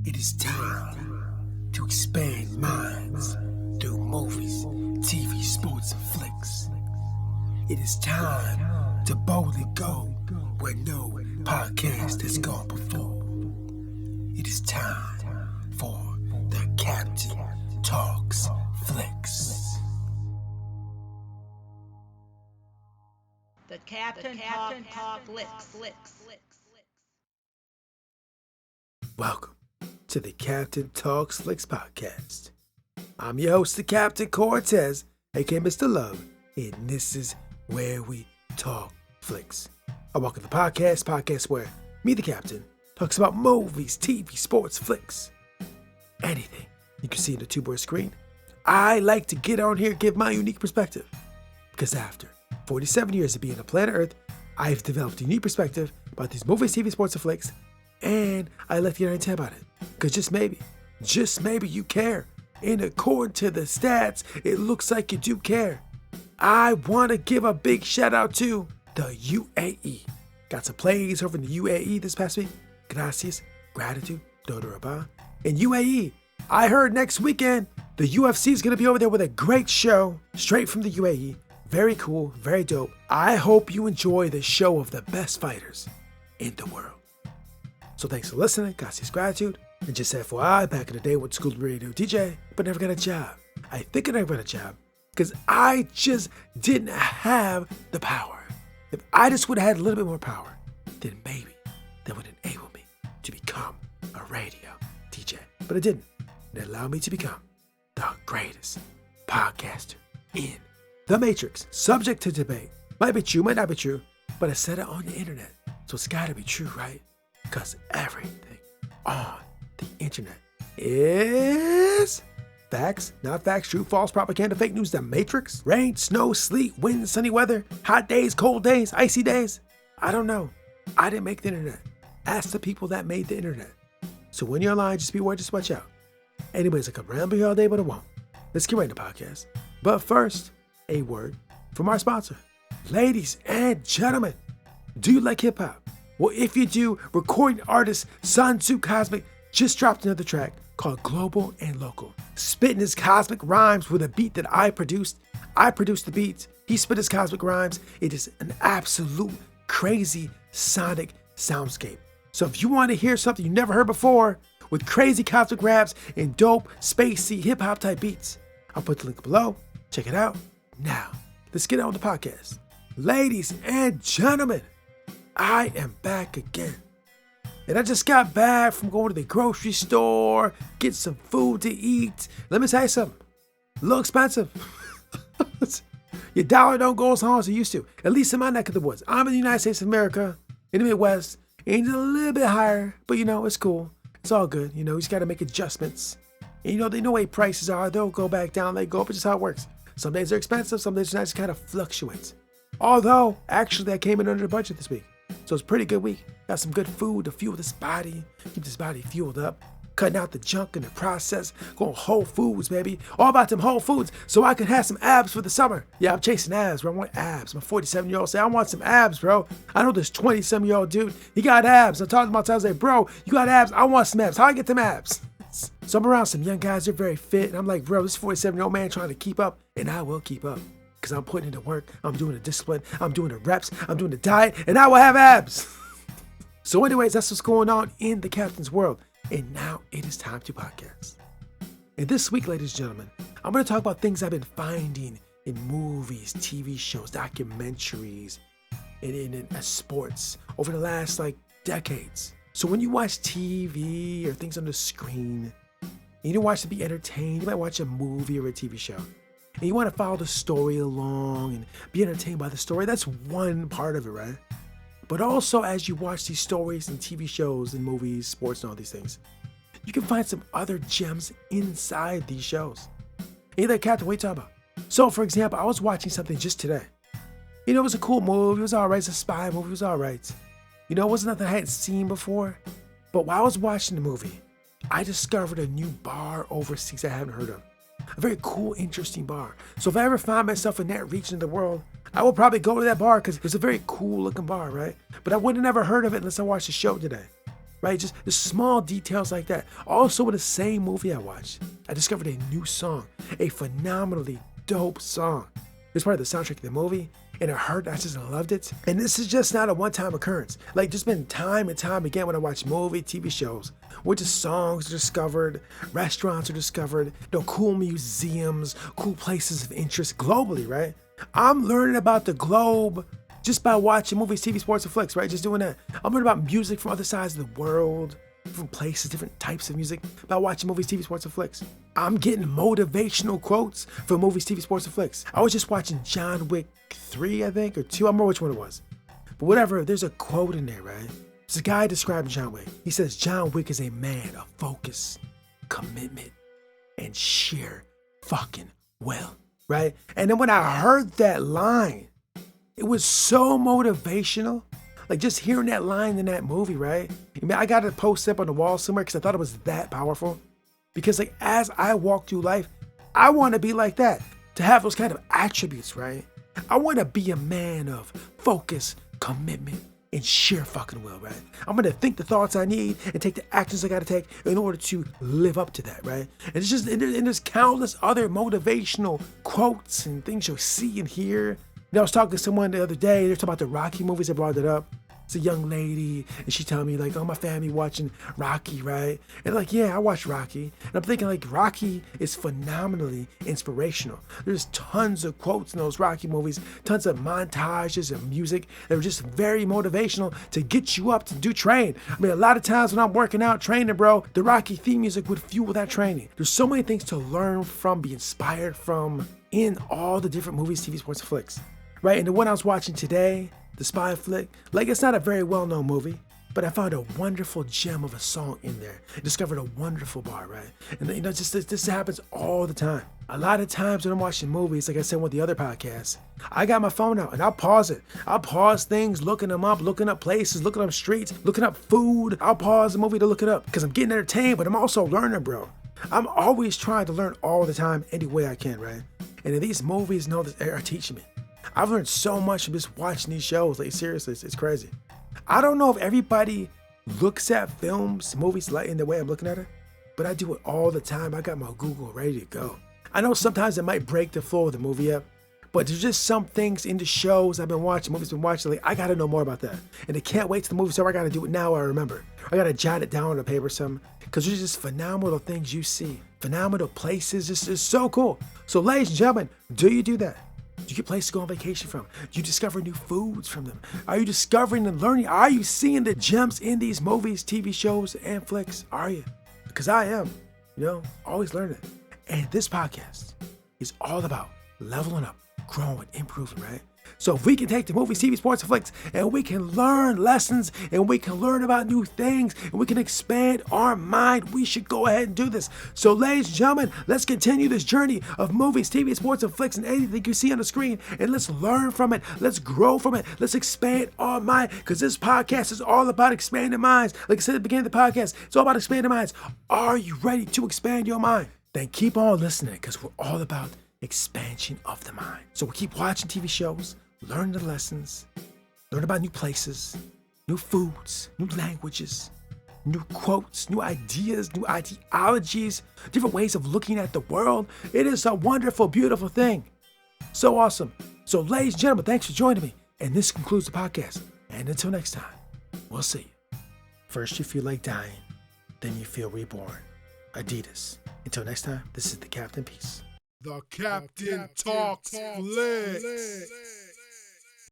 It is time to expand minds through movies, TV, sports, and flicks. It is time to boldly go where no podcast has gone before. It is time for the Captain Talks Flicks. The Captain Talk Flicks. Welcome to the Captain Talks Flicks podcast. I'm your host, the Captain Cortez, aka Mr. Love, and this is where we talk flicks. I welcome the podcast where me, the Captain, talks about movies, TV, sports, flicks, anything you can see on the two-word screen. I like to get on here and give my unique perspective, because after 47 years of being on planet Earth, I've developed a unique perspective about these movies, TV, sports, and flicks, and I like to get on and tell about it. Because just maybe you care. And according to the stats, it looks like you do care. I want to give a big shout out to the UAE. Got some plays over in the UAE this past week. Gracias, gratitude, Dodo Rabah. In UAE, I heard next weekend the UFC is going to be over there with a great show straight from the UAE. Very cool, very dope. I hope you enjoy the show of the best fighters in the world. So thanks for listening, gracias, gratitude. And just FYI, back in the day went to school to radio DJ, but never got a job. I think I never got a job because I just didn't have the power. If I just would have had a little bit more power, then maybe that would enable me to become a radio DJ. But it didn't. It allowed me to become the greatest podcaster in the Matrix. Subject to debate. Might be true, might not be true, but I said it on the internet. So it's gotta be true, right? Because everything on the internet is facts, not facts, true, false, propaganda, fake news, the Matrix, rain, snow, sleet, wind, sunny weather, hot days, cold days, icy days. I don't know. I didn't make the internet. Ask the people that made the internet. So when you're online, just be aware, just watch out. Anyways, I could ramble here all day, but I won't. Let's get right into the podcast. But first, a word from our sponsor. Ladies and gentlemen, do you like hip hop? Well, if you do, recording artist Sun Tzu Cosmic just dropped another track called Global and Local. Spitting his cosmic rhymes with a beat that I produced. I produced the beats. He spit his cosmic rhymes. It is an absolute crazy sonic soundscape. So if you want to hear something you never heard before with crazy cosmic raps and dope, spacey, hip-hop type beats, I'll put the link below. Check it out. Now, let's get on with the podcast. Ladies and gentlemen, I am back again. And I just got back from going to the grocery store, get some food to eat. Let me tell you something. A little expensive. Your dollar don't go as hard as it used to. At least in my neck of the woods. I'm in the United States of America, in the Midwest. And it's a little bit higher, but it's cool. It's all good. You just got to make adjustments. And they know what prices are. They'll go back down, they go up. It's just how it works. Some days they're expensive, some days they're not. It just kind of fluctuates. Although, actually, I came in under the budget this week. So it's a pretty good week. Got some good food to fuel this body, keep this body fueled up, cutting out the junk in the process, going Whole Foods, baby. All about them Whole Foods so I can have some abs for the summer. Yeah, I'm chasing abs, bro. I want abs. My 47-year-old say, I want some abs, bro. I know this 20-some-year-old dude, he got abs. I talked to my time, I say, bro, you got abs? I want some abs. How I get them abs? So I'm around some young guys, they're very fit, and I'm like, bro, this 47-year-old man trying to keep up, and I will keep up. Because I'm putting in the work, I'm doing the discipline, I'm doing the reps, I'm doing the diet, and I will have abs. So anyways, that's what's going on in the Captain's world. And now it is time to podcast. And this week, ladies and gentlemen, I'm going to talk about things I've been finding in movies, TV shows, documentaries, and in sports over the last decades. So when you watch TV or things on the screen, you don't watch to be entertained, you might watch a movie or a TV show. And you want to follow the story along and be entertained by the story. That's one part of it, right? But also, as you watch these stories and TV shows and movies, sports, and all these things, you can find some other gems inside these shows. And you're like, Captain, what are you talking about? So, for example, I was watching something just today. It was a cool movie. It was all right. It's a spy movie. It was all right. It wasn't nothing I hadn't seen before. But while I was watching the movie, I discovered a new bar overseas I haven't heard of. A very cool, interesting bar. So if I ever find myself in that region of the world, I will probably go to that bar because it's a very cool looking bar, right? But I would have never heard of it unless I watched the show today. right? Just the small details like that. Also, in the same movie I watched, I discovered a new song, a phenomenally dope song. It was part of the soundtrack of the movie, and I heard I just loved it. And this is just not a one-time occurrence. Like, there's been time and time again when I watch movie, TV shows, where just songs are discovered, restaurants are discovered, cool museums, cool places of interest globally, right? I'm learning about the globe just by watching movies, TV, sports, and flicks, right? Just doing that. I'm learning about music from other sides of the world, different places, different types of music by watching movies, TV, sports, and flicks. I'm getting motivational quotes from movies, TV, sports, and flicks. I was just watching John Wick 3, I think, or 2. I don't remember which one it was. But whatever, there's a quote in there, right? There's a guy describing John Wick. He says, John Wick is a man of focus, commitment, and sheer fucking will, right? And then when I heard that line, it was so motivational. Like, just hearing that line in that movie, right? I mean, I got to post it up on the wall somewhere because I thought it was that powerful. Because, like, as I walk through life, I want to be like that, to have those kind of attributes, right? I want to be a man of focus, commitment, and sheer fucking will, right? I'm going to think the thoughts I need and take the actions I got to take in order to live up to that, right? And it's just, and there's countless other motivational quotes and things you'll see and hear. I was talking to someone the other day, they're talking about the Rocky movies, they brought it up. It's a young lady, and she told me, like, oh, my family watching Rocky, right? And like, yeah, I watched Rocky. And I'm thinking, like, Rocky is phenomenally inspirational. There's tons of quotes in those Rocky movies, tons of montages and music that are just very motivational to get you up to do train. I mean, a lot of times when I'm working out, training, bro, the Rocky theme music would fuel that training. There's so many things to learn from, be inspired from in all the different movies, TV, sports, and flicks. Right, and the one I was watching today, the spy flick, like, it's not a very well-known movie, but I found a wonderful gem of a song in there. I discovered a wonderful bar, right? And just this happens all the time. A lot of times when I'm watching movies, like I said with the other podcasts, I got my phone out and I'll pause it. I'll pause things, looking them up, looking up places, looking up streets, looking up food. I'll pause the movie to look it up because I'm getting entertained, but I'm also learning, bro. I'm always trying to learn all the time, any way I can, right? And in these movies, are teaching me. I've learned so much from just watching these shows. Like, seriously, it's crazy. I don't know if everybody looks at films, movies like in the way I'm looking at it, but I do it all the time. I got my Google ready to go. I know sometimes it might break the flow of the movie up, but there's just some things in the shows I've been watching, movies I've been watching, like, I gotta know more about that. And I can't wait till the movie's over. I gotta do it now. I remember. I gotta jot it down on a paper or something, because there's just phenomenal things you see, phenomenal places. It's so cool. So, ladies and gentlemen, do you do that? Do you get places to go on vacation from? Do you discover new foods from them? Are you discovering and learning? Are you seeing the gems in these movies, TV shows, and flicks? Are you? Because I am, always learning. And this podcast is all about leveling up, growing, improving, right? So if we can take the movies, TV, sports, and flicks, and we can learn lessons, and we can learn about new things, and we can expand our mind, we should go ahead and do this. So ladies and gentlemen, let's continue this journey of movies, TV, sports, and flicks, and anything you see on the screen, and let's learn from it. Let's grow from it. Let's expand our mind, because this podcast is all about expanding minds. Like I said at the beginning of the podcast, it's all about expanding minds. Are you ready to expand your mind? Then keep on listening, because we're all about expansion of the mind. So we keep watching TV shows, learn the lessons, learn about new places, new foods, new languages, new quotes, new ideas, new ideologies, different ways of looking at the world. It is a wonderful, beautiful thing. So awesome. So ladies and gentlemen, thanks for joining me. And this concludes the podcast. And until next time, we'll see you. First you feel like dying, then you feel reborn. Adidas. Until next time, this is the Captain. Peace. The Captain Talks Flicks.